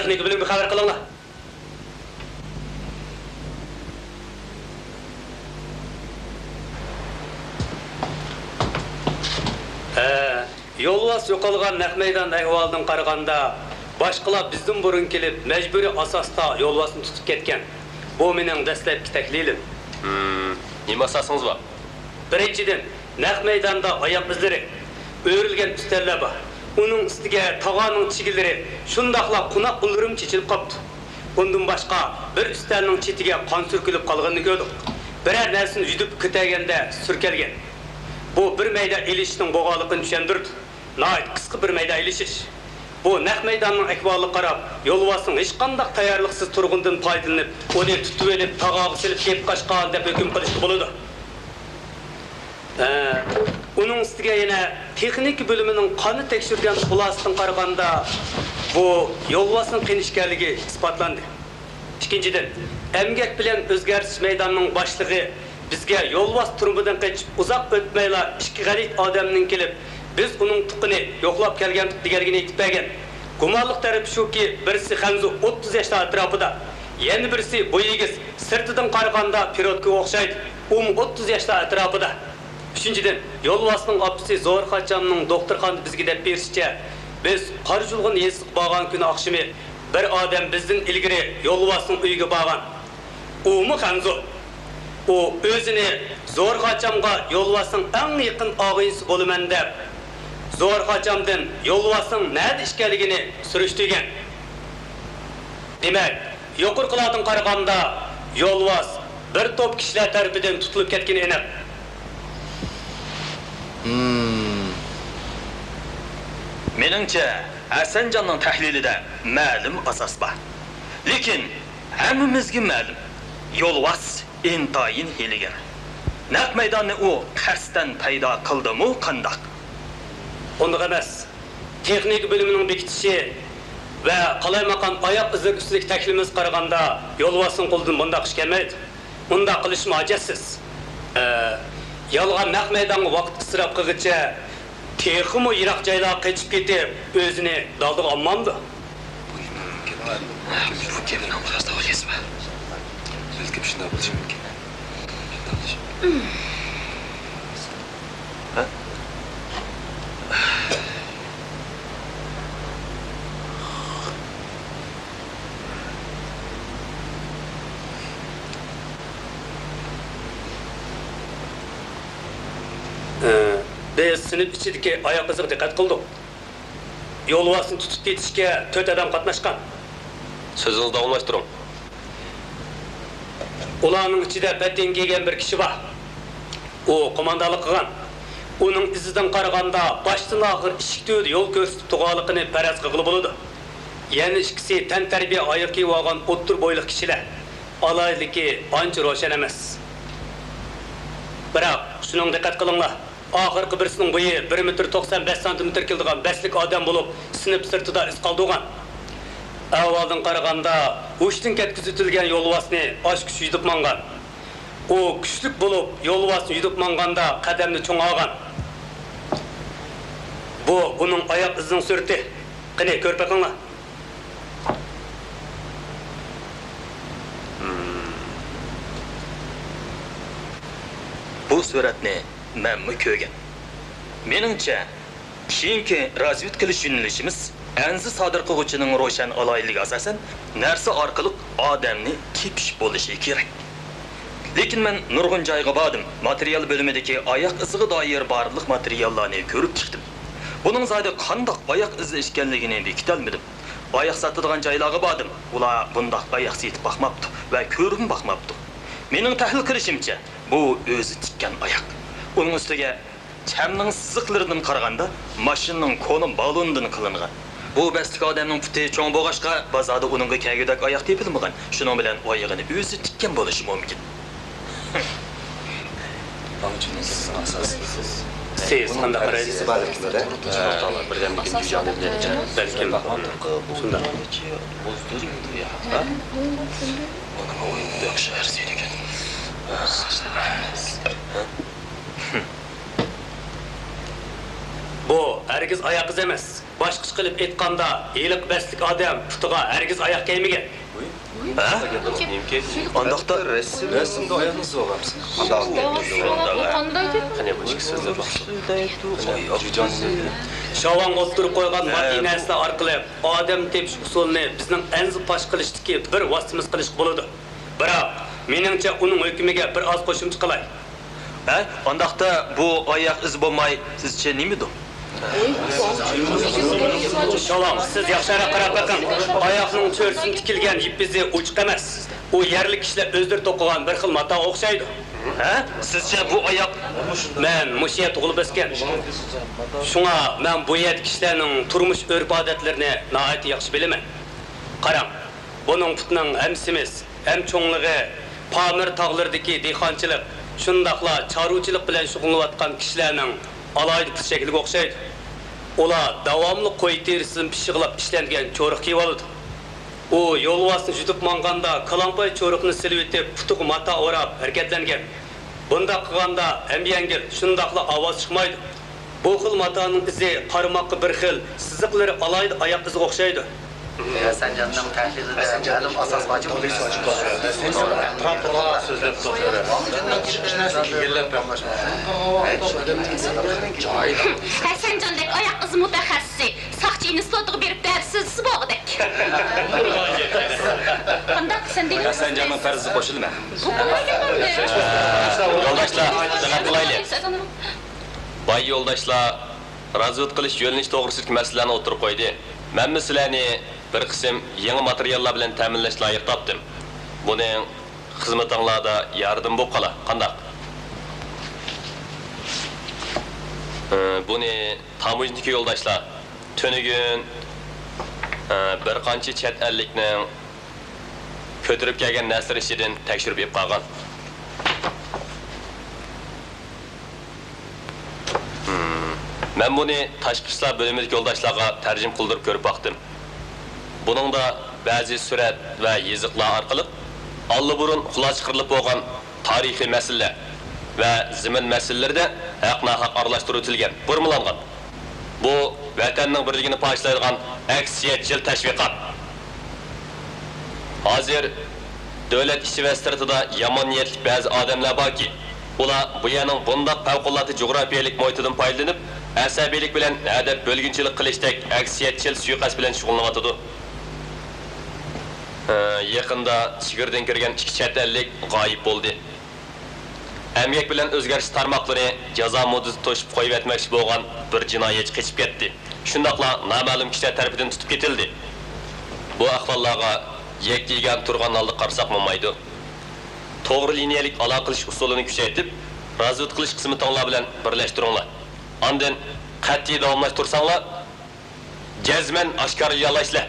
texnik bölümü xabar qilinglar. Yo'lbos yo'qolgan naq maydon ahvolidan qaraganda boshqalar bizdan burun kelib majburiy asosda yo'lbosni tutib ketgan. Bu mening dastlabki taklilim. Nima asosingiz bor? Birinchidan, naq maydonda oyoq izlari, o'rilgan ustallar bor. Uning ustiga tog'aning chigillari, shundoqla qunoq ulrim chechilib qopti. Bundan boshqa bir ustalning chetiga qon surkilib qolganini ko'rdik. Biror narsani yutib ketaganda surkalgan. Bu bir mayda ilishning bo'g'oliqini tushundirdi. Nayt qisqa bir mayda ilishish. Bu naq maydonning ahvoliga qarab, yo'lbosning hech qanday tayyorliksiz turg'undan foydalanib, uni tutib olib, tog'aga silib kep qochgan deb hukm qilishga bo'ladi. Uning ustiga yana texnik bölümünün qoni tekshirgan xulosasidan qaraganda bu yo'lbosning qinishganligi isbotlanadi. Ikkinchidan, emgak bilan o'zgartish maydonining boshlig'i bizga yo'lbos turmudan qochib uzoq o'tmayla ikki g'arit odamning kelib, biz uning tuqini yo'qlab kelgan deganligini aytib bergan. Gumonliq taraf shuki, birisi Xanzu 30 yoshda atrofida, yana birisi bo'yigiz sirtidan qaraganda pilotga o'xshaydi. 30 yoshda atrofida. Üçüncüden, yo'lbosning opisi Zo'r Xochomning doktorxonada bizga deb berishicha, biz Qarjulg'un yesiq bo'lgan kuni oqshimi bir odam bizdan ilgari yo'lbosning uyiga borgan. Umi Xanzu. U o'zini Zo'r Xochomga yo'lbosning eng yaqin og'ayisi bo'laman deb Zo'r Xochomdan yo'lbosning nada ishkanligini surishtirgan. Demak, yuqorqilardan qaraganda yo'lbos bir to'p kishilar tarafidan tutilib ketgani aniq. Meningcha, Hasanjonning tahlilida ma'lum asos bor. Lekin hammamizga ma'lum, yo'lbos intayin hiligan. Naq maydonni u qasddan paydo qildimi qandoq? Unday emas. Texnik bölümünün bekitishi va qalaymaqan oyoq izi ustidagi taklifimiz qaraganda yo'lbosning qo'lidan bunday ish kelmaydi. Bunday qilish mo'jizsiz. Yolg'on naq maydonga vaqt isrof qilguncha texmi yiroq joylarga qochib ketib, o'zini daldiga olmamdi. Bu kimning namozida olasizmi? Balki shunday bo'lishi mumkin. Ha? Biz sinip ichidagi oyoq iziga diqqat qildik. Yo'lbosni tutib ketishga 4 odam qatnashgan. So'zingizni davomlashtiring. Ularning ichida patin kiygan bir kishi bor. U qo'mondonlik qilgan. Uning izidan qaraganda boshdan oxir ishikda yo'l ko'rsatib turganligini faraz qilib bo'ladi. Yana ikkisi tan tarbiya oyoq kiyib olgan o'ttir bo'yli kishilar. Alayligi ancha ro'shan emas. Biroq shuning diqqat qilinglar. Oxirgi birisining bo'yi 1.95 m keldigan beslik odam bo'lib, sinib sirtida iz qoldirgan. Avvaldan qaraganda, ushdan ketkizitilgan yo'lbosni osh kuchi yutib mangan. U kuchlik bo'lib, yo'lbosni yutib manganda qadamni cho'ng olgan. Bu uning oyoq izining surati. Qani ko'rib boqinglar. Bu suratni men ko'rgan. Meningcha, keyingi razvid qilish yo'nalishimiz anzi sodir qiluvchining ro'shan aloyligi asosan narsa orqali odamni tepish bo'lishi kerak. Lekin men nurg'un joyga bordim. Material bo'limidagi oyoq iziga doir barliq materiallarni ko'rib chiqdim. Buning zodi qandoq oyoq izi ekanligini bekitolmadim. Oyoq sotadigan joylarga bordim. Ular bundoq oyoq setib boqmabdi va ko'rib boqmabdi. Mening tahlil qilishimcha, bu o'zi tikkan oyoq. Uning ustiga chamning siziqlaridan qaraganda mashinaning koni balondan qilingan. Bu bastik odamning puti cho'ng bo'g'ashqa bozorda uningga kagidak oyoq tepilmagan. Shuning bilan oyog'ini o'zi tikkan bo'lishi mumkin. Siz qanday qaraysiz? To'g'ri, birdaniga jo'jani bilan Balkim shunday. Buni o'yinda yaxshi arziydi ekan. Bu hergiz ayak iz emas. Başqacha qilib aytganda, eliq beslik odam putiga hergiz oyoq kiymagan. Ha? Ondaqda rasmda oyog'ingiz bo'lgansiz. Qani bu ikki so'zlar bor. Şavan o'ttirib qo'ygan moddiy narsalar orqali odam tepish usulini bizning anzi fosh qilishdagi bir vositamiz qilish bo'ladi. Biroq, meningcha uning hukmiga bir oz qo'shimcha qilay. Ha? Ondaqda bu oyoq iz bo'lmay, sizcha nimadir? Şavan, siz yaxshiroq qarab boqing. Oyoqning cho'rsin tikilgan ip izi uchiq emas. U yerlik kishilar o'zlari to'qigan bir xil matoga o'xshaydi. Ha? Sizcha bu oyoq Men mushiya tug'ilib o'sgan. Shunga men bu yer kishilarning turmush urf-odatlarini nihoyat yaxshi bilaman. Qarang, buning putning hamsimiz, ham cho'ngligi, Pamir tog'laridagi dehqonchilik, shundaqla chorvachilik bilan shug'ullanayotgan kishilarning alayda put shakliga o'xshaydi. Ular davomli qo'y terisidan pishig'lab ishlangan cho'riq kiyib oladi. U yo'lvosni jutib manganda kalampay cho'riqni silib etib, putiga mata o'rab harakatlangan. Bunda qilganda ham yengil, shundaqla ovoz chiqmaydi. Bu xil matoning izi qarmoqqa bir xil, siziqlari alayda oyoq iziga o'xshaydi. Sanjanning tahlilida ma'lum asos vojib bo'lishi Hasanjondek oyoq izi mutaxassisi, soqchi institutiga berib darsiz bog'dek. Qanday sen Hasanjonning farzi qo'shilma. Yo'ldoshlar, diqqat qilaylik. Boy yo'ldoshlar, razvod qilish yo'linish to'g'risidagi masalalarni o'tirib qo'ydi. Men sizlarni bir qism yangi materiallar bilan ta'minlash loyiq topdim. Buning xizmatinglarda yardım bo'lib qolar. Qanday? Buni tamojniki yo'ldoshlar tunugun bir qancha chet ellikning ko'tirib kelgan nasr ishidan tekshirib olib qolgan. Men buni tashqi ishlar bo'limidagi yo'ldoshlarga tarjim qildirib ko'rib baqdim. Buningda ba'zi surat va yoziqlar orqali allaburun xulosa chiqarilib bo'lgan tarixiy masalalar va zimin masalalarida haq-nahaq aralashtirilgan, burmalangan. Bu vatanning birligini paylaşlaydigan aksiyatchil tashviqot. Hozir davlat ishi va strategiyada yomon niyatli ba'zi odamlar borki, ular bu yerning bundoq favqulodda jo'grafiyalik muhitidan foydalanib, asabiylik bilan adab bo'lginchilik qilishdek aksiyatchil suiqasd bilan shug'ullanyotdi. Yaqinda chigirdan kirgan ikki chet ellik g'oyib bo'ldi. Emgak bilan o'zgarish tarmoqlari jazo muddati to'shib qo'yib etmoqchi bo'lgan bir jinoyatchi qochib ketdi. Shundaqla noma'lum kishilar tarafidan tutib ketildi. Bu ahvollarga yakdigan turgan holda qarsak bo'lmaydi. To'g'ri liniyalik aloqa qilish usulini kuchaytirib, razvod qilish xizmatinglar bilan birlashtiringlar. Ondan qat'iy davomlashtirsanglar, jazman oshkor yo'llaysizlar.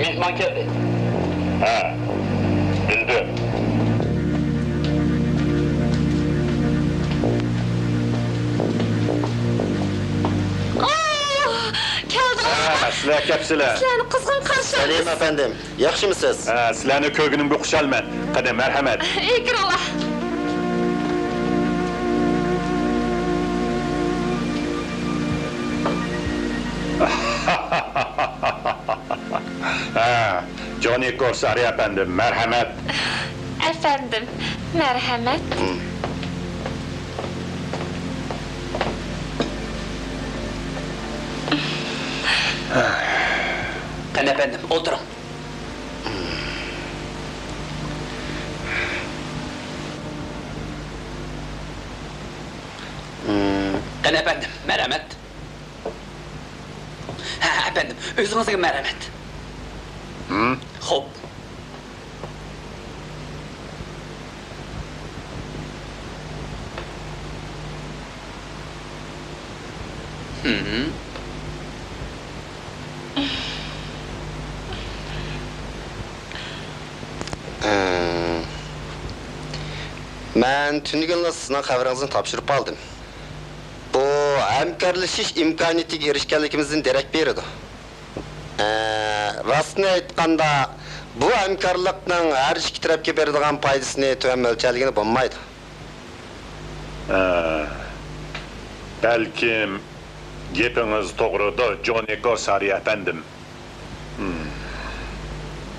Mehman geldi. Ha, bildim. Keldim. Sizler kepsiler. Sizlarni qizg'in qarshi. Salim efendim, yaxshimisiz? Sizlerni kögünün bir kuşalman. Qani merhamet. Ekrola. Johnny Korsari efendim, merhamet. Efendim, merhamet. Qani efendim, oturun. Qani efendim, merhamet. Ha efendim, özünüzge merhamet. Hop. Ben tünügünle sizin xabaringizni topshirib aldım. Bu hamkorlashish imkoniyatiga erishganligimizdan derak beradi. Rostini aytganda, bu hamkorlikning har ikki tarafga beradigan foydasini tuvan mo'ljalligini bo'lmaydi. Belkim gepiniz to'g'rida, Johnny Corsari efendim.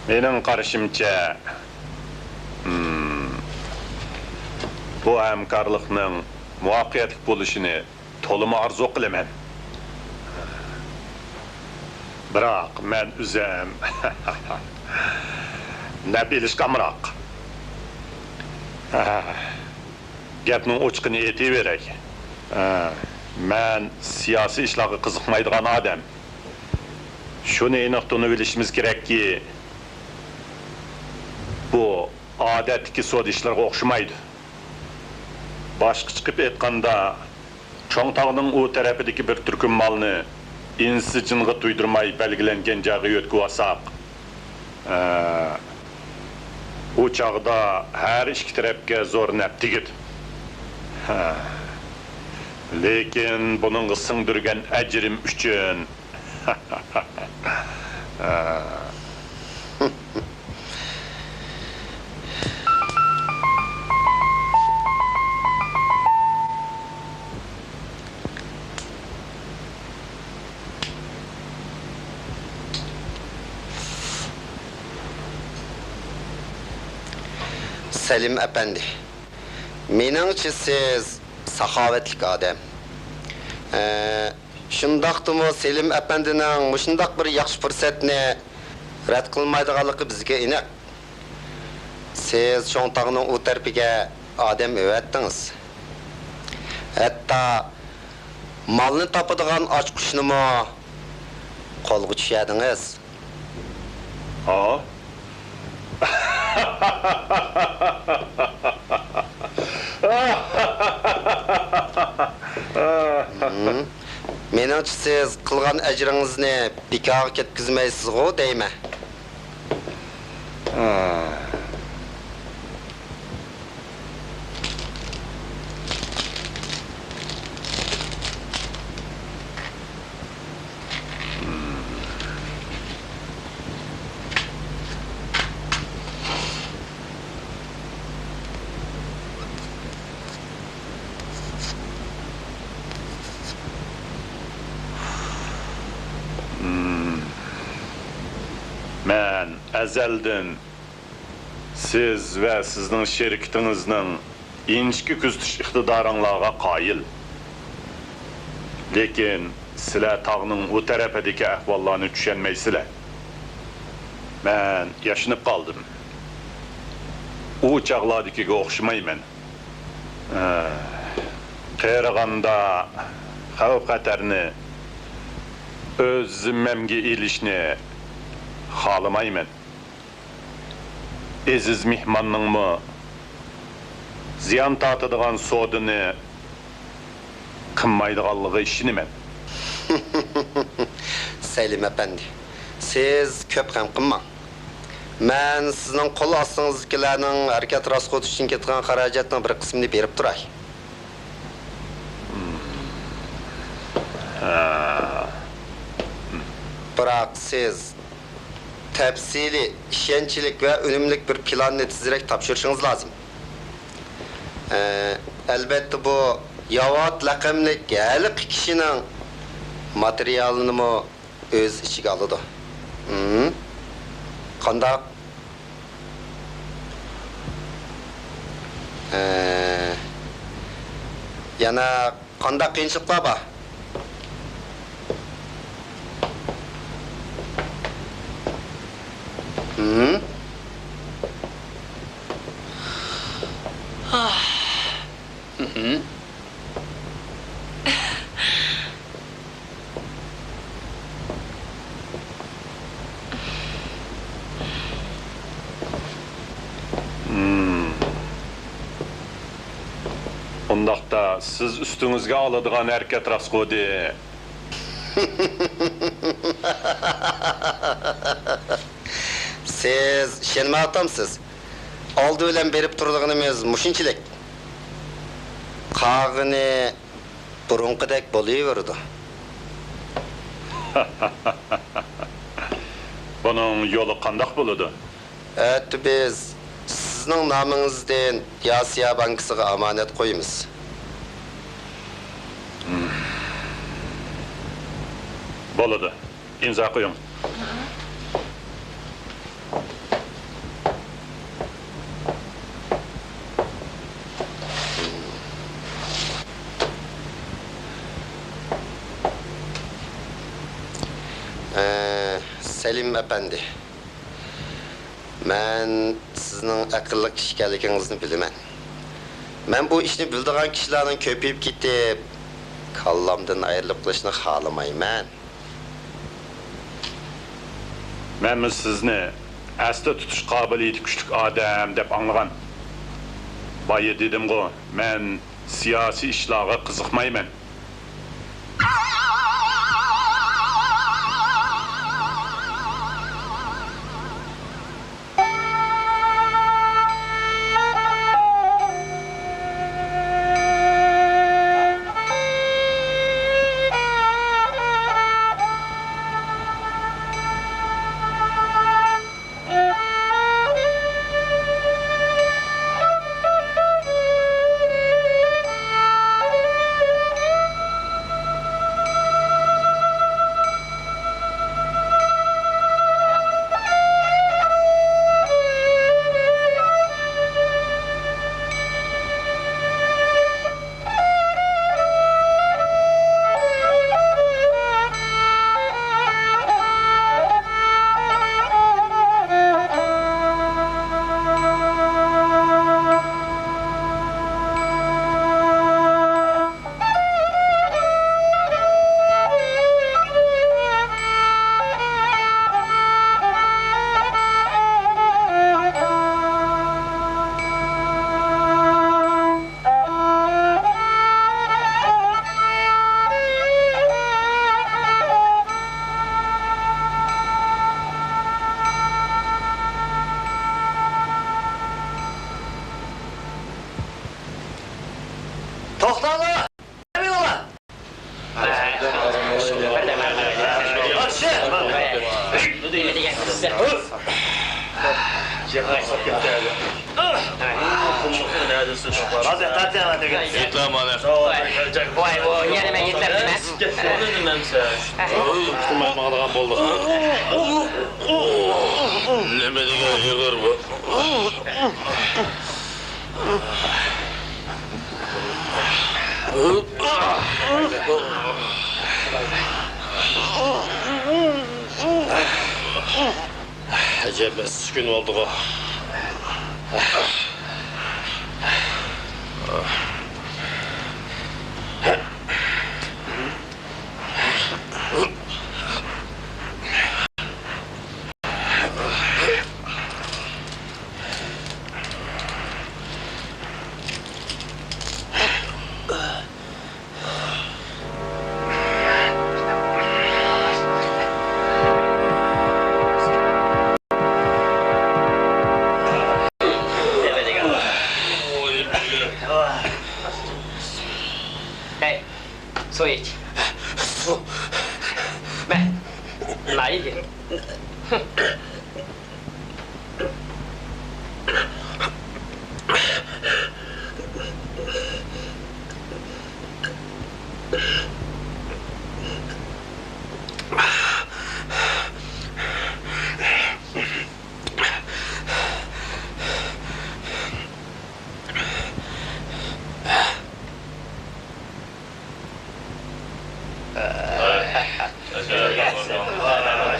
Mening qarashimcha, bu hamkorlikning muvaffaqiyatli bo'lishini to'liq arzu qilaman. Biroq men o'zim ne bilishkamroq. Gapning ochiqini aytaveray. Men siyosiy ishlarga qiziqmaydigan odam. Shuni aniq bilishimiz kerakki, bu odatdagi sud ishlarga o'xshamaydi. Boshqa chiqib aytganda, Cho'ngtog'ning u tarafidagi bir turkum molni insi jinga tuydirmay belgilangan joyga yo'tkib olsak, u chog'da har ikki tarafga zo'r naf tegadi. Lekin buningga singdirgan ajrim uchun Selim Efendi, meningcha siz saxovatli odam. Shundaqdimi Selim Efendining mushundaq bir yaxshi fursatni rad qilmaydiganligi bizga aniq. Siz Cho'ngtog'ning u tarafiga odam o'vatdingiz. Hatto molni topadigan ochqushnimi qo'lga tushadingiz. Meningcha siz qilgan ajringizni bekorga ketkizmaysiz-ku deyman. Men azaldan siz ve sizning şerikitinizning inchki kuzatish iqtidoringlarga qoyil. Lekin sizlar tog'ning u tarafidagi ahvollarni tushunmaysizlar. Men yashinib qoldim. U chaqlardagiga o'xshamayman. Qayraganda xavf-xatarni o'z zimmamga ilishni xalamayman. Aziz mehmonningmi ziyon tortadigan sodini qilmaydiganligi ishoniman. Selim Efendi, siz ko'p ham qilmang. Men sizning qo'l ostingizdagilarning harakat rasxoti uchun ketgan xarajatning bir qismini berib turay. Biroq siz tafsili, ishonchlik va unumli bir planni tezroq topshirishingiz lozim. Albatta bu Yovat laqamli haliq kishining materialini o'z ichiga oladi. Qandoq? Yana qandoq qiyinchiliklar bor? Hı? Undaqda siz üstünüzge alıdığan hareket rasqodi. Siz işenme atamsız. Aldı ölen berip turduğunumuz muşinçilik. Qağını burunqidek bolayıverdi. Bunun yolu qandaq boludu? Әтті biz sizning nomingizdan Yasiya bankisiga amonat qo'yamiz. Boludu. İmza qo'ying. Selim efendi. Men sizning aqlli kishi ekanligingizni bilaman. Men bu ishni bildigan kishilarning ko'payib ketib, kallamdan ayrilib qolishni xohlamayman. Men sizni asli tutush qobiliyati kuchli odam deb anglagan. Boya dedim-ku, men siyosiy ishlarga qiziqmayman. Toxtalı! Emin ola! Vay o yerime gitler demez. Neme degan yig'ir bu? Acaba gün oldu bu. Hey, su iç. Ben, Nail.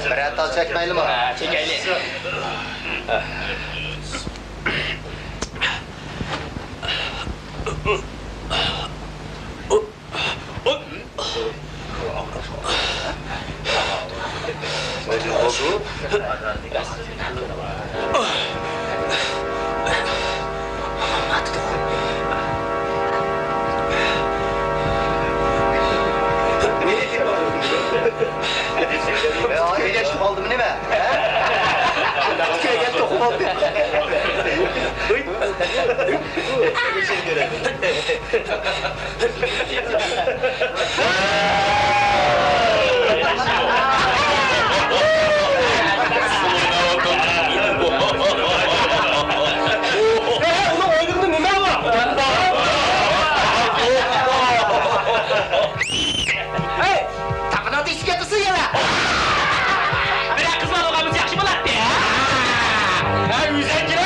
Birer tal çekmeyli mi? Çekeli. Öyle oldu mu ne be? Gel tokum oldu. Takına da işe tutsun ya. Birer kız almamız yaxşı bo'lardi. Ha, yüzəngirə.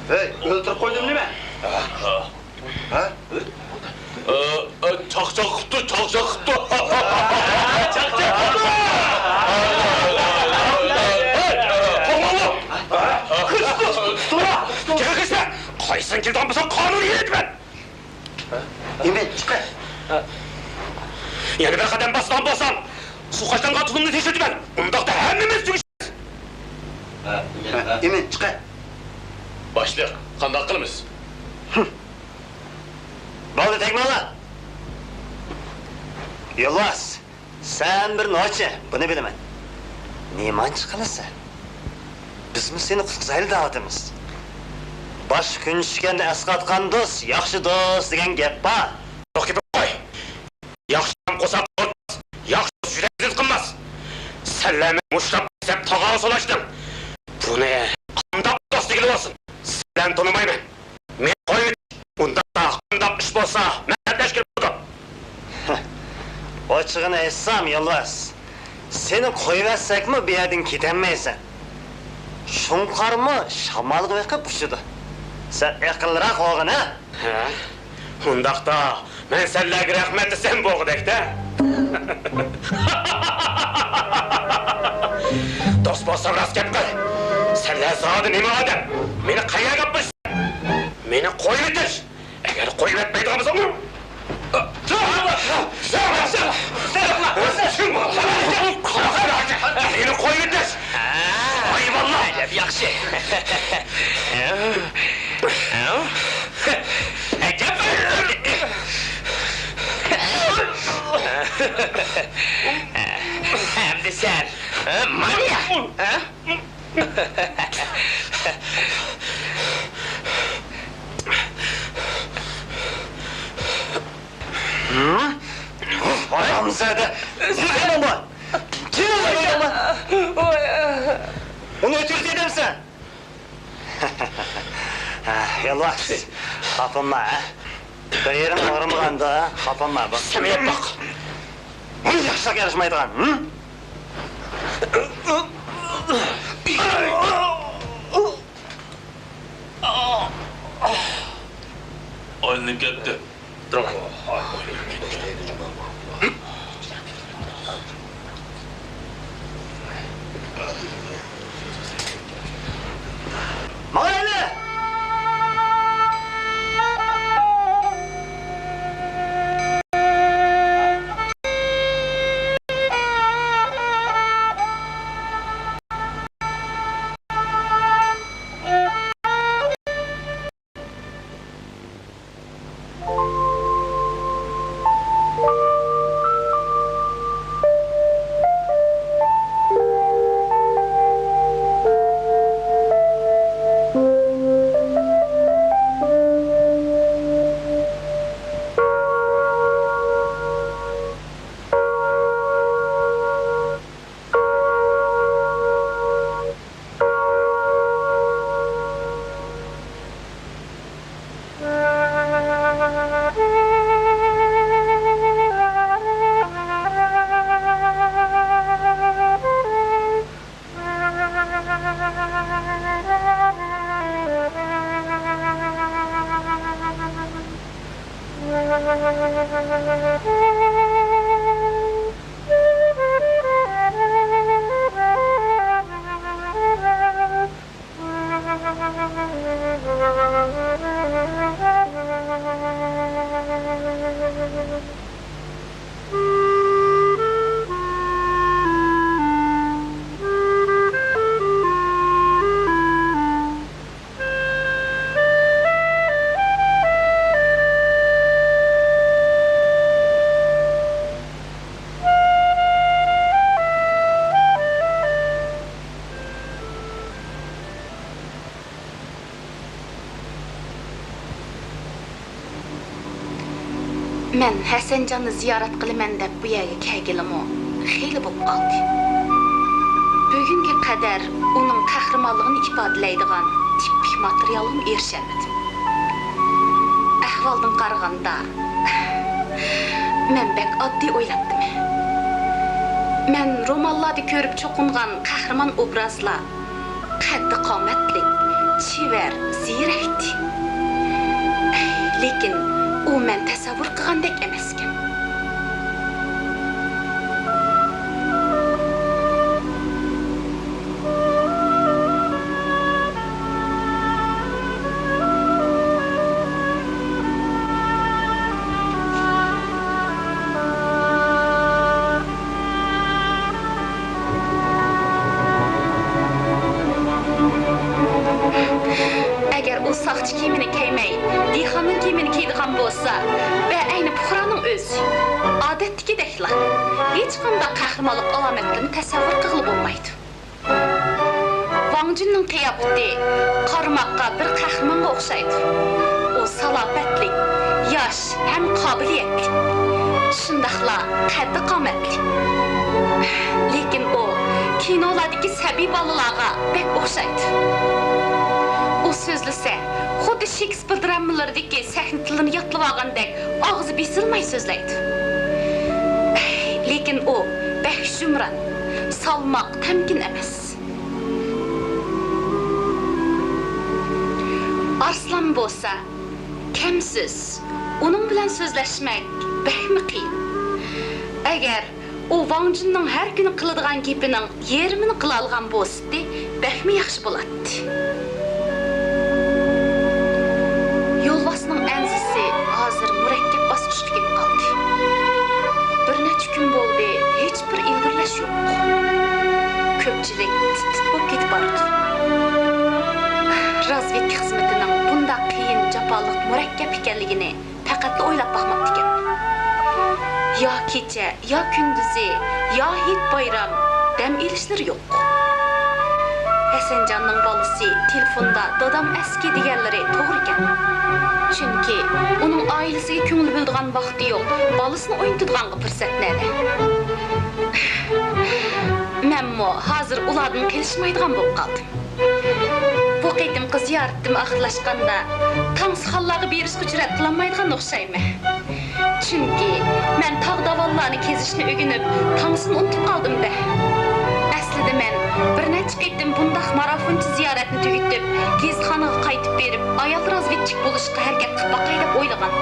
Hey, öldürüp koydum değil mi? Ha? Çaqçaq qıptı. Qaysan kildan bolsa qonun yetmən. İmen çıkar. Yani bir qadam basdan bolsam, su qaçdan qatılımını teşekkür ben. Undaqda həmmimiz tügüşürüz. İmen çıkar. Başlayaq. Qandaq qılımız? Bo'ldi tegmoqlar. Yo'lbars, sen bir nocha, buni bilaman. Nemanchi qilasan? Bizmi seni qutqizayli da'vatimiz. Bosh kun tushganda asqatgan do'st, yaxshi do'st degan gap bor. To'xtab qo'y. Yaxshi ham qo'saq qo'ymas. Yaxshi juraysiz qilmas. Sallani mushlab deb tog'a solashding. Buni qandaq do'stligini olsin. Sen tanımayman. Men qo'yib, unda qandaq ish bo'lsa, men tashkil qildim. Ochig'ini aytsam, Yo'lbars, seni qo'yvassakmi bu yerdan ketolmaysan. Shunqarmi shamol qo'yib ushidi. Sen aqlliroq o'g'in, ha? Ha? Undaqda men senlarga rahmat desam bo'g'dakda. Do'st bo'lsa rost gap qil. Senlar zodi nima odam? Meni qayerga qo'ysan? Meni qo'yib etish. Agar qo'yib etmaydigan bo'lsam, meni qo'yib etish. Ayvallah. Yaxshi. Hem de sen, manyak, ha? Adamzada, sen olma. Kim olma? Onu ötürüz edemsen. Yo'lbars, xafanma, ha? Bir yerim og'rimaganda xafanma. Samiyat bak. Bunu yaxshiroq yarashmaydigan, hı? Oyunun gitti. Mayli! Men Hasanjanni ziyorat qilaman deb bu yerga kelganimmo xeyli bo'lib qoldi. Bugunga qadar uning qahramonligini ifodalaydigan tipik materialga erishaolmadim. Ahvoldan qaraganda men bek oddiy o'ylabdim. Men romanlarda ko'rib cho'qingan qahramon obrazlar qaddi qomatli, chivar, ziyrakdi. Lekin u men tasavvur qilgandek emas ekan. Agar u soqchi kiyimini kiymay, dehqonning kiyimini kiydigan bo'lsa, va ayni puhroning o'zi odatdagidekla hech qanday qahramonlik alomatlarini tasavvur qilib bo'lmaydi. Wang Junning qiyofati qarmoqqa bir qahramonga o'xshaydi. U salobatli, yosh ham qobiliyatli. Shundaqla qaddi qomatli. Lekin u kinolardagi sabiy bolalarga bek o'xshaydi. O sözlüse, xuddi Shakespeare dramalaridagi sahna tilini yodlab olgandek og'zi besilmay so'zlaydi. Lekin u baxshumron, salmoq, tamkin emas. Arslan bo'lsa, kamsiz, uning bilan so'zlashmak baxmi qiyin. Agar u Wang Junning har kuni qiladigan gapining yarmini qila olgan bo'lsa, baxmi yaxshi bo'ladi. Yo'lbosning anzisi hozir murakkab bosqichga kelib qoldi. Bir necha kun bo'ldi, hech bir ilgirlash yo'q. Ko'pchilik tit bo'lib ketib bordi. Razvedka xizmatining bunday qiyin, jafoliq, murakkab ekanligini faqat o'ylab boqmabdi ekan. Yo kecha, yo kunduzi, yo hit bayram dam ilishlar yo'q. Hasanjanning bolasi telefonda dadam aski deganlari to'g'ri ekan. Chunki uning oilasiga ko'ngil bildigan vaqti yo'q, bolasini o'yintirganga fursat nada. Menmo hozir ulardan kelishmaydigan bo'lib qoldim. Bu qitimqi ziyoratim oxirlashganda tangsxonlarga berishga jur'at qilolmaydigan o'xshayman. Chunki men tog' davollarni kezishni o'rganib, tangsini unutib qoldim-da. Aslida men bir necha qitim bundaq marafonchi ziyoratni tugatib, gezxonaga qaytib berib, ayol razvedchik bo'lishga harakat qilib boqay deb o'ylagan.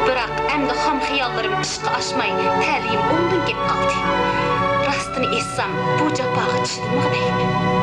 Biroq endi ham xiyollarim ishga oshmay, ta'lim o'ngdan kelib qoldi. Rost vaqtını etsam, bu japağa chidamaq deyman.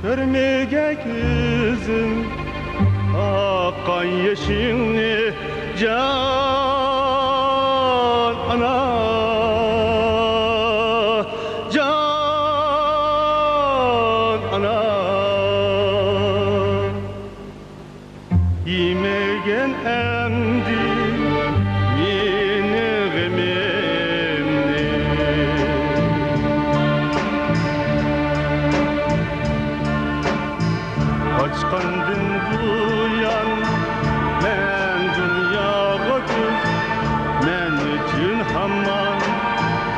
Görmege gözüm akan yeşilli can ana can ana yemegen emdi meni gemimni Açkandın buyan men dünyaga göz men üçün hamman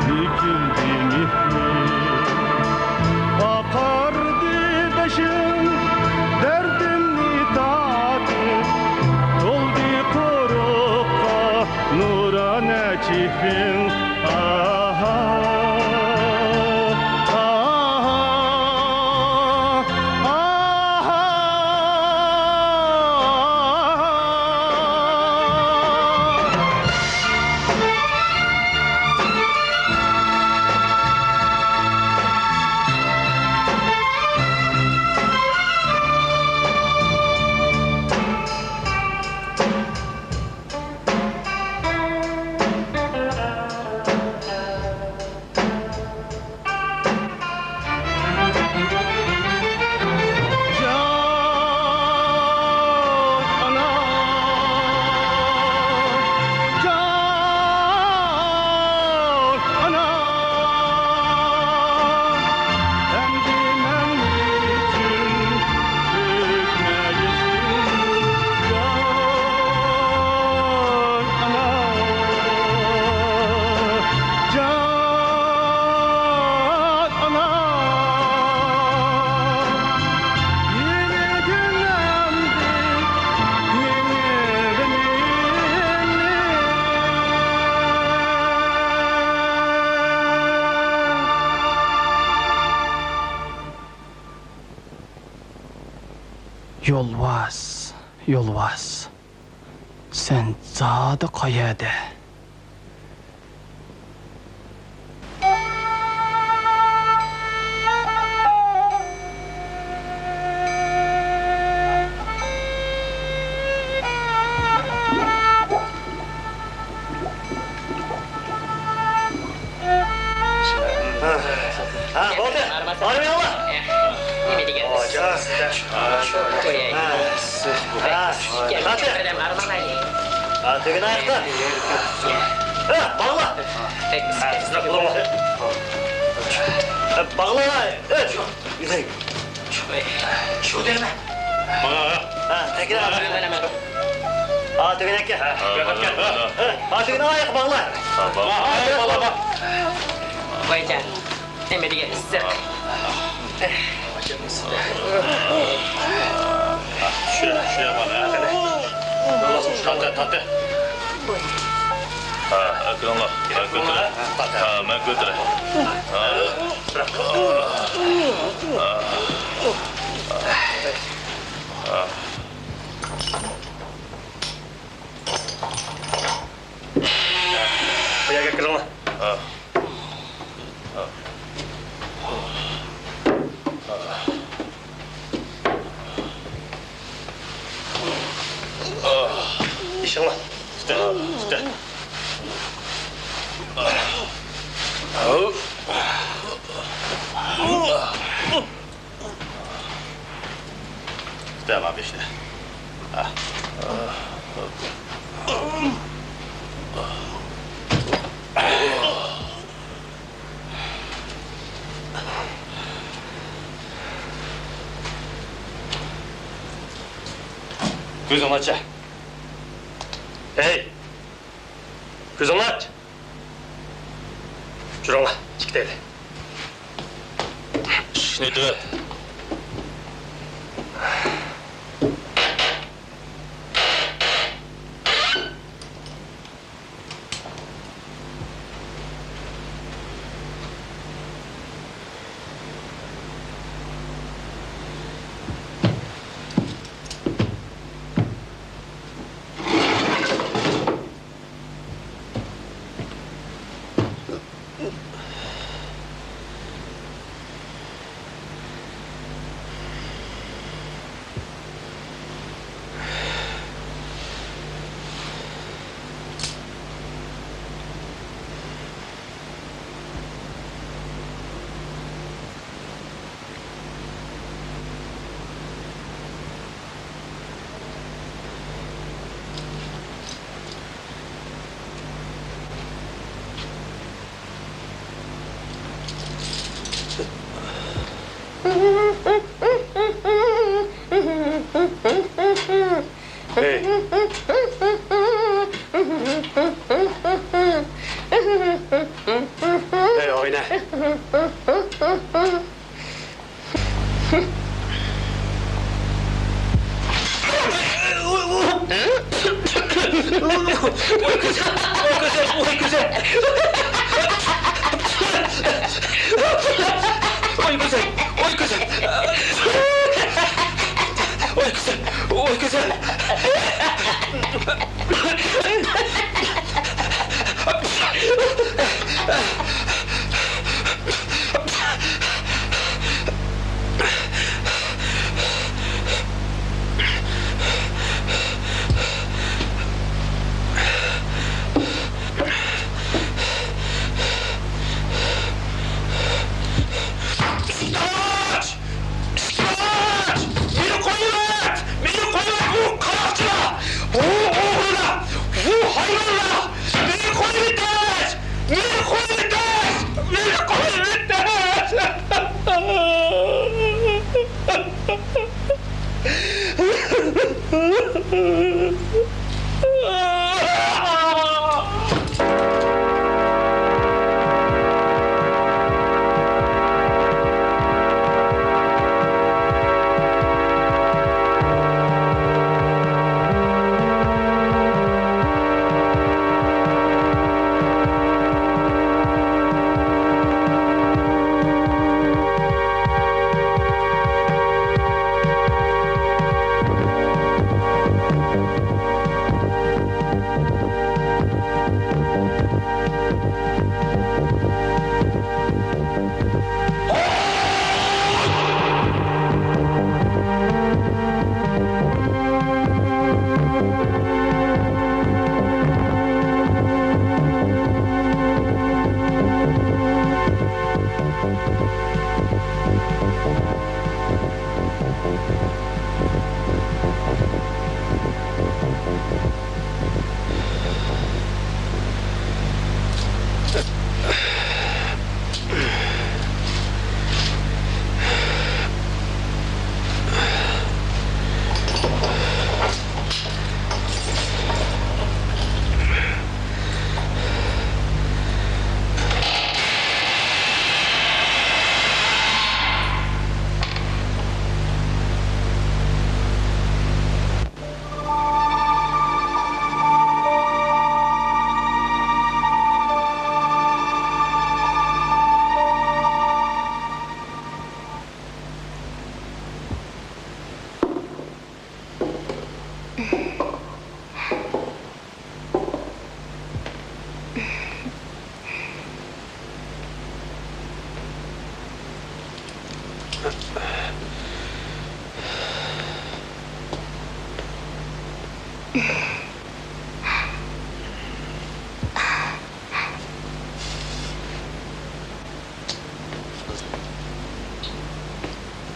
dikildi mihri akardı başım derdimni tatip doldu korukka nurane çifrin Yolvaz, sen zadı qayada? Oldu. Armaya Allah. Nima degan? Tegin ayakta. Bağla. Bağla. Shu dema. Tegin ayak. Tegin ayak. Tegin ayak bağla. Qo'yjan. Nima degan issiq. Şuraya bana. Tatlı. Akıllı. Ben götüre. Bırak. Buraya gel kızım. İnşallah. Üstte. Devam işte. Gözün aç. Hey! Gözün aç! Şurana, çıktı. Şneydi. Hey! Hey, oyna!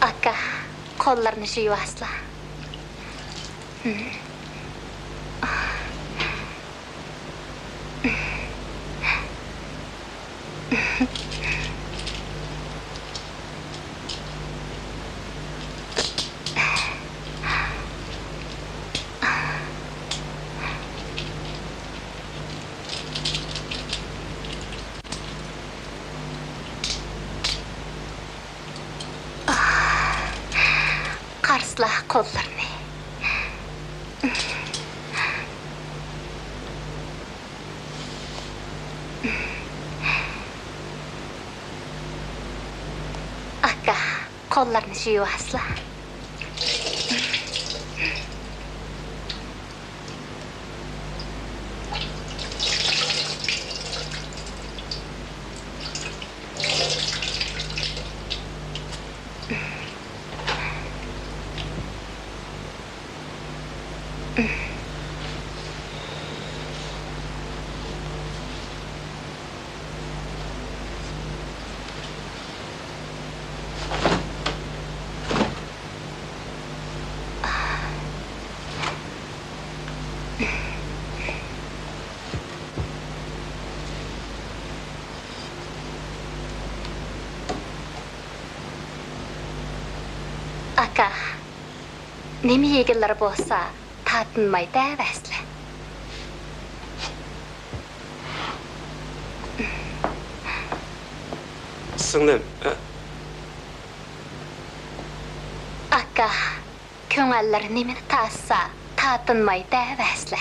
Aka, kollarını jıyıp asla. yuasla kollarını. Aka, kollarını yuasla. Aka, nemi yegiler bolsa tatınmay dəvəsli. Singlim, Aka, köңәлләр немini tassa tatınmay dəvəsli.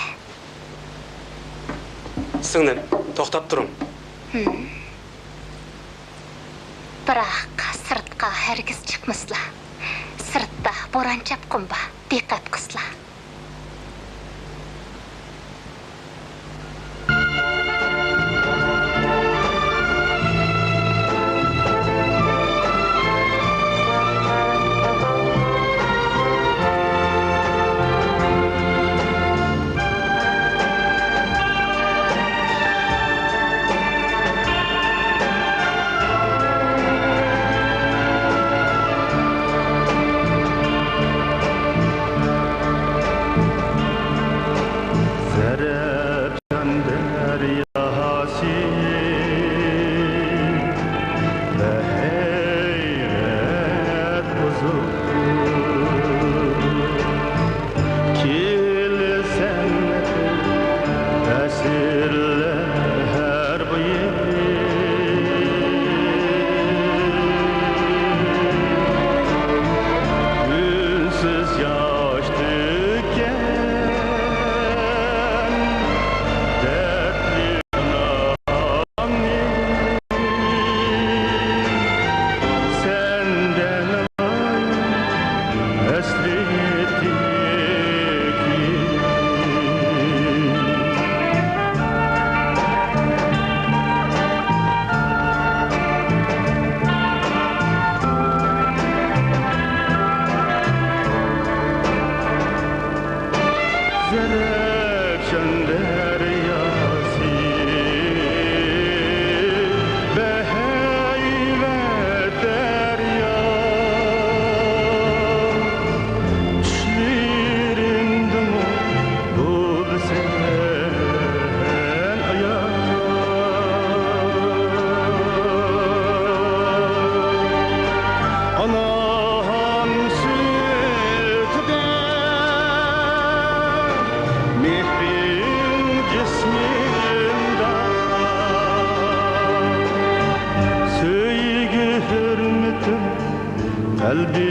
singlim, to'xtab turing. Biroq sirtqa hargiz chiqmasla. Sirtda bo'ron chapqun bor. Diqqat qilsla. Kalbi